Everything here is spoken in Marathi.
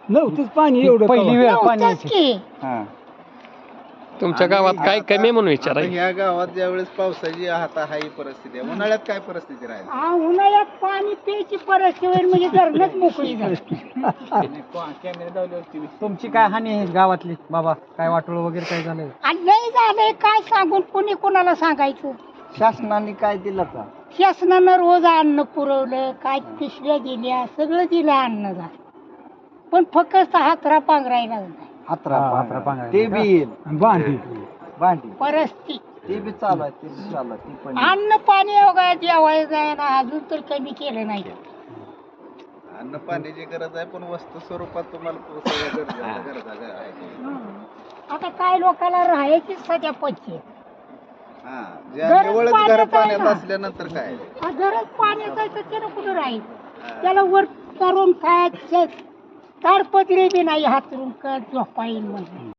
नव्हतंच पाणी एवढं पहिली वेळ पाणी नव्हतंच यायची. की. हा. तुमच्या गावात काय कमी म्हणून विचारा ह्या गावात ज्यावेळेस पावसाची आता हाही परिस्थिती आहे, उन्हाळ्यात काय परिस्थिती राहील? उन्हाळ्यात पाणी प्यायची परिस्थिती म्हणजे धरणच मोकळी झाली. तुमची काय हानी आहे गावातली बाबा? काय वाटोळ वगैरे काय झालंय? आणि लय झालंय काय सांगून कोणी कोणाला सांगायचं. शासनाने काय दिलं का? शासनानं रोज अन्न पुरवलं, काय पिशव्या दिल्या, सगळं दिलं अन्न झालं, पण फक्त हातरा पांघरायला नाही. हातरा पांघरायला. ते बी येईल. भांडी परिस्थिती ते बी चालू आहे, ते बी चालू आहे, ती पण अन्न पाणी वगैरे जेवायचं ना अजून तर कमी केलं नाही. अन्न पाण्याची गरज आहे, पण वस्तू स्वरूपात तुम्हाला सगळ्या गरजा आहे. आता काय लोकांना राहायची सध्या पच्ची हा, ज्या गरज निवळच पाण्याचं घर आहे पाण्यात ना. असल्यानंतर काय? गरज पाण्याचं आहे तर त्यानं कुठं राहायचं. त्याला वर करून खायचं ताडपत्री बी नाही हातरून झोपा येईल म्हणजे.